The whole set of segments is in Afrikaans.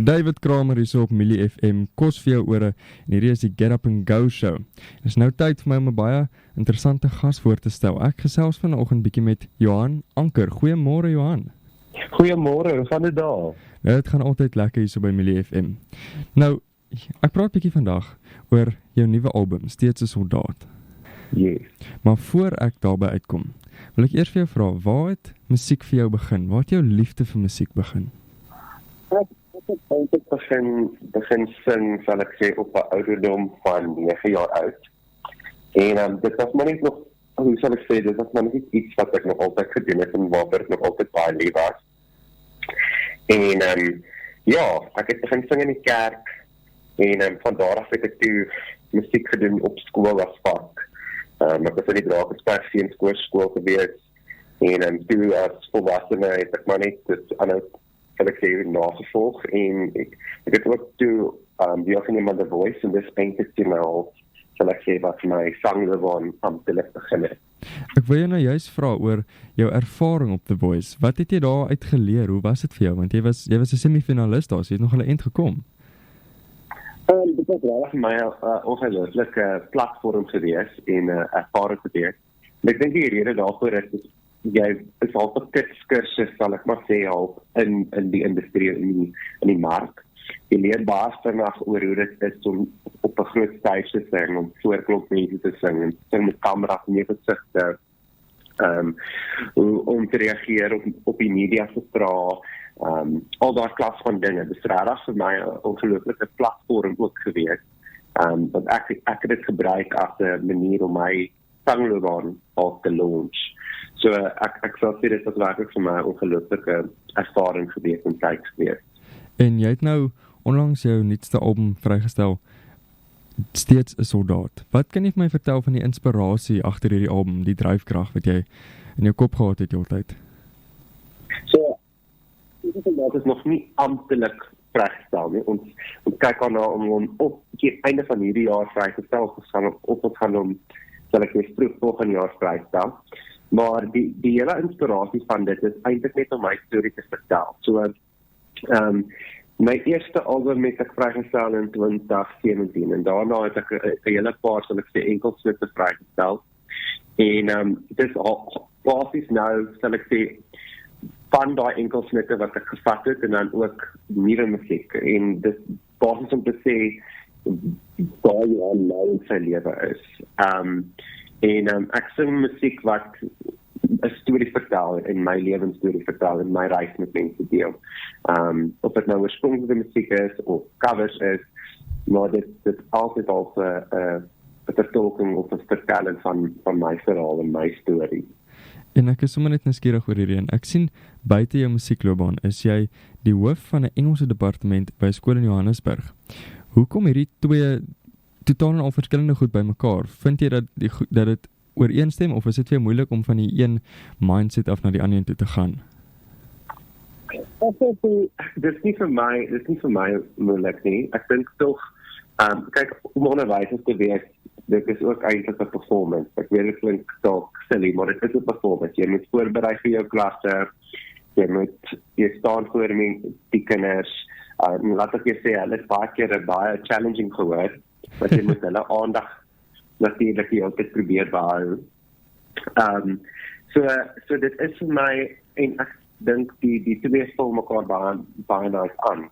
David Kramer is op Millie FM, kos vir jou ore, en hierdie is die Get Up and Go show. Het is nou tyd vir my om 'n baie interessante gas voor te stel. Ek gesels vanoggend bietjie met Johan Anker. Goeiemôre Johan. Goeiemôre, hoe gaan dit daar? Dit gaan altyd lekker hier so by Millie FM. Nou, ek praat bietjie vandag oor jou nuwe album, Steeds 'n Soldaat. Yes. Maar voor ek daarby uitkom, wil ek eers vir jou vra, waar het musiek vir jou begin? Waar het jou liefde vir musiek begin? Ek het begin sing, sal ek sê, op 'n ouderdom van 9 jaar oud. En dit was maar net nog, hoe sal ek sê, dit was maar net iets wat ek nog altyd gedoen het en waar ek nog altyd baie lief was. En ja, ek het begin sing in die kerk en van daar af het ek toe musiek gedoen op skool as vak. Ek was in die Drakensberg Seenskool gewees en toe as volwassene het ek maar net dit aanhou, sal ek sê, nagevolg en ek het ook toe deelgeneem aan The Voice en dis eintlik toe nou, sal ek sê, wat my sangloopbaan amptelik begin het. Ek wil jou nou juist vra oor jou ervaring op The Voice. Wat het jy daar uit geleer? Hoe was dit vir jou? Want jy was 'n semifinalist daar, so jy het nog aan 'n eind gekom. Dit was wel vir my 'n ongelooflike platform gewees en ervaring gewees. En ek dink die rede daarvoor is jy is al 'n kursus, sal ek maar sê, al in die industrie, in die mark. Jy leer baie vinnig oor hoe dit is om op 'n groot stage te sing, om voor klomp mense te sing, en sing met kameras in jou gesigte, om te reageer op die media se vrae, al daai klas van dinge. Dis regtig vir my 'n ongelooflike platform ook gewees. Want ek het dit gebruik as 'n manier om my sangloopbaan af te launch. So ek sal sê dit was werklik vir my 'n ongelooflike ervaring gewees en tyd gewees. En jy het nou onlangs jou nuutste album vrygestel, Steeds 'n Soldaat. Wat kan jy vir my vertel van die inspirasie agter hierdie album, die dryfkrag wat jy in jou kop gehad het heeltyd? So, dit is nog nie amptelik vrygestel nie. Ons kyk aan om op die einde van hierdie jaar vrygestel of gaan om, sal ek sê, vroeg volgende jaar vrystel. Maar die hele inspirasie van dit is eintlik net om my storie te vertel. So, my eerste album het ek vrygestel in 2017 en daarna het ek 'n hele paar, sal ek sê, enkelsnitte vrygestel. En dit is basies nou, sal ek sê, van daai enkelsnitte wat ek gevat het en dan ook nuwe musiek. En dit basies om te sê waar jy nou in sy lewe is. Ek sing musiek wat 'n storie vertel, en my lewensstorie vertel, en my reis met mense deel. Of dit nou oorspronklike musiek is of covers is, maar dit altyd al 'n vertolking of 'n vertelling van my verhaal en my storie. En ek is sommer net nuuskierig oor hierdie een. Ek sien buite jou musiekloopbaan is jy die hoof van 'n Engelse departement by 'n skool in Johannesburg. Hoe kom hierdie twee totaal en al verskillende goed bymekaar? Vind jy dat dit ooreenstem, of is dit weer moeilik om van die een mindset af na die ander toe te gaan? Dit is nie vir my moeilik nie. Ek dink tog, kyk, om onderwysers te wees, dit is ook eintlik 'n performance. Ek weet dit klink dalk silly, maar dit is 'n performance. Jy moet voorberei vir jou klasse, jy staan voor die kinders, laat ek jou sê, hulle is baie keer 'n baie challenging gehoor, want jy moet hulle aandag natuurlik die hele tyd probeer behou. So dit is vir my, en ek dink die twee vul mekaar baie nice aan.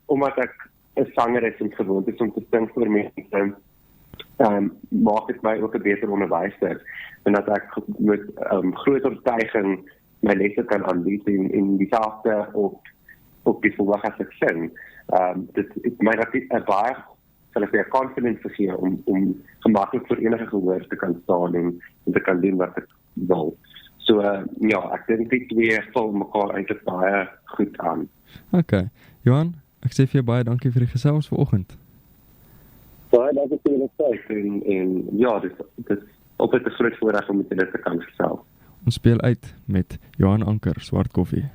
Omdat ek 'n sanger is en gewoond is om te sing vir mense, maak dit my ook 'n beter onderwyser, en dat ek met groot oortuiging my lesse kan aanbied en dieselfde op die verhoog as ek sing. Dit het my natuurlijk baie, sal ek weer, confidence gegee om gemaklik vir enige gehoor te kan staan en te kan doen wat ek wil. So ja, ek dink die twee vul mekaar eintlik baie goed aan. Okay. Johan, ek sê vir jou baie dankie vir die gesels vanoggend. Baie dankie vir die tyd en ja, dit is altyd 'n groot voorreg om met julle te kan gesels. Ons speel uit met Johan Anker, Swart Koffie.